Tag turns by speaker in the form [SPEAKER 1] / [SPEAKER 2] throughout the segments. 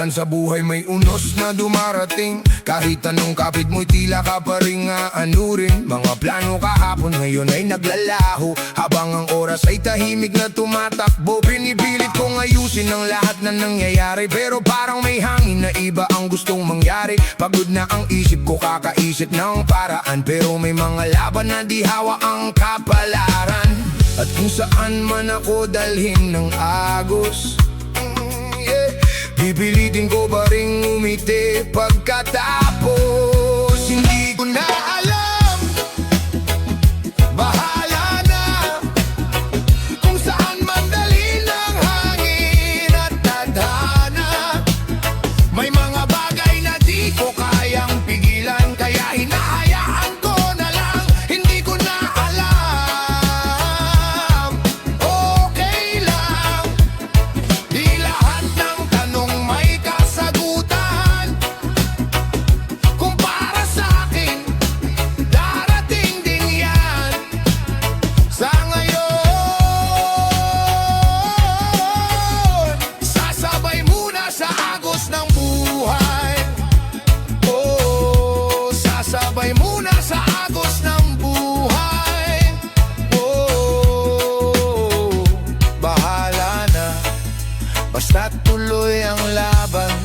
[SPEAKER 1] minsan sa buhay may unos na dumarating. Kahit anong kapit mo'y tila ka pa rin aanurin. Mga plano kahapon ngayon ay naglalaho, habang ang oras ay tahimik na tumatakbo. Pinipilit kong ayusin ang lahat na nangyayari, pero parang may hangin na iba ang gustong mangyari. Pagod na ang isip ko kakaisip ng paraan, pero may mga laban na di hawa ang kapalaran. At kung saan man ako dalhin ng agos, pipilitin ko ba ring umiti pagkatapos. Hindi ko na alam, bahala na kung saan man dalhin ng hangin at tadhana. May mga bagay na di ko kayang pigilan, kaya hinahayaan ko na lang. Hindi ko na alam, okay lang. Di lahat ng tanong may kasagutan. Kung para sa'kin, darating din yan. Sa ngayon, sasabay muna sa agos ng buhay. Oh, sasabay muna sa agos ng buhay. Oh, bahala na, basta't tuloy ang laban.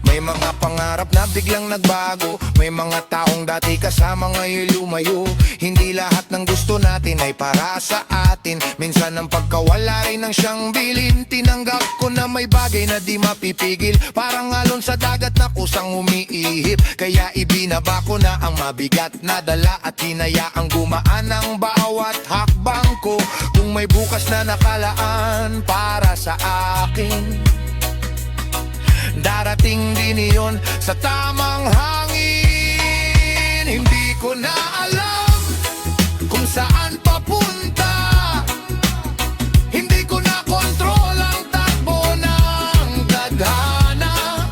[SPEAKER 1] May mga pangarap na biglang nagbago, may mga taong dati kasama ngayon lumayo. Hindi lahat ng gusto natin ay para sa atin. Minsan ang pagkawala rin ang siyang bilin. Tinanggap ko na may bagay na di mapipigil, parang alon sa dagat na kusang umiihip. Kaya ibinaba ko na ang mabigat na dala at hinayaang gumaan ang bawat hakbang ko. Kung may bukas na nakalaan para sa akin, darating din iyon sa tamang hangin. Hindi ko na alam kung saan papunta. Hindi ko na kontrol ang takbo ng tadhana.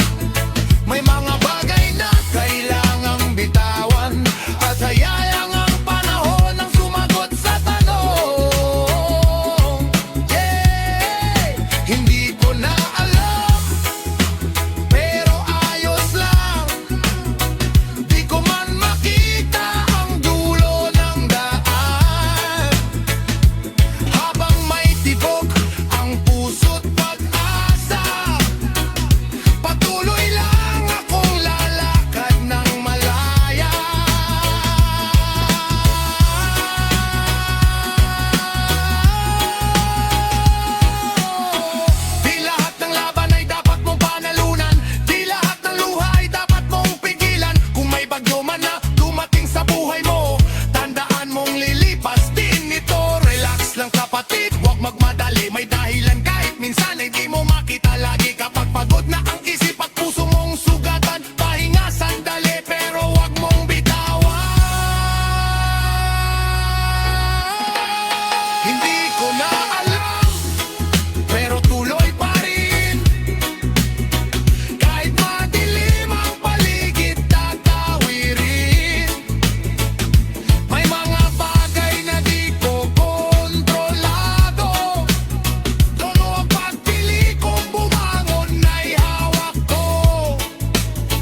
[SPEAKER 1] May mga bagay na kailangang bitawan, at hayayang ang panahon ang sumagot sa tanong. Yeah! Hindi ko na alam, pero ayos lang. Di ko man makita ang dulo ng daan, habang may tibok ang puso't pag-asa. Patuloy lang akong lalakad ng malaya. Di lahat ng laban ay dapat mong panalunan, di lahat ng luha ay dapat mong pigilan. Kung may bagyo man na dumating sa buhay mo, tandaan mong lilipas din ito. Relax lang kapatid, huwag magmadali. May dahilan kahit minsan ay di mo makita lagi. Kapag pagod na ang isip at puso mong sugatan, pahinga sandali pero huwag mong bitawan. Hindi ko na alam, pero tuloy pa rin. Kahit madilim ang paligid, tatawirin. May mga bagay na di ko kontrolado. Tono ang pagpili kong bumangon ay hawak ko.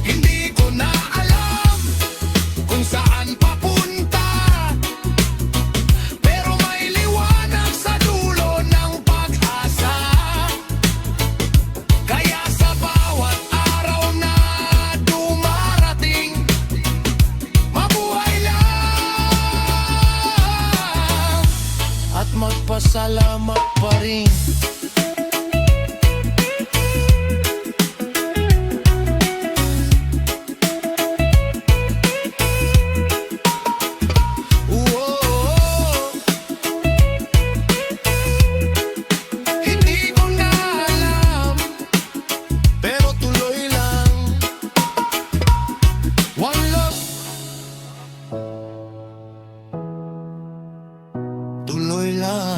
[SPEAKER 1] Hindi ko na alam kung saan papunta, pero may liwanag sa dulo ng pag-asa. Kaya sa bawat araw na dumarating, mabuhay lang at magpasalamat pa rin. Hindi ko na alam, pero tuloy lang. One love, tuloy lang.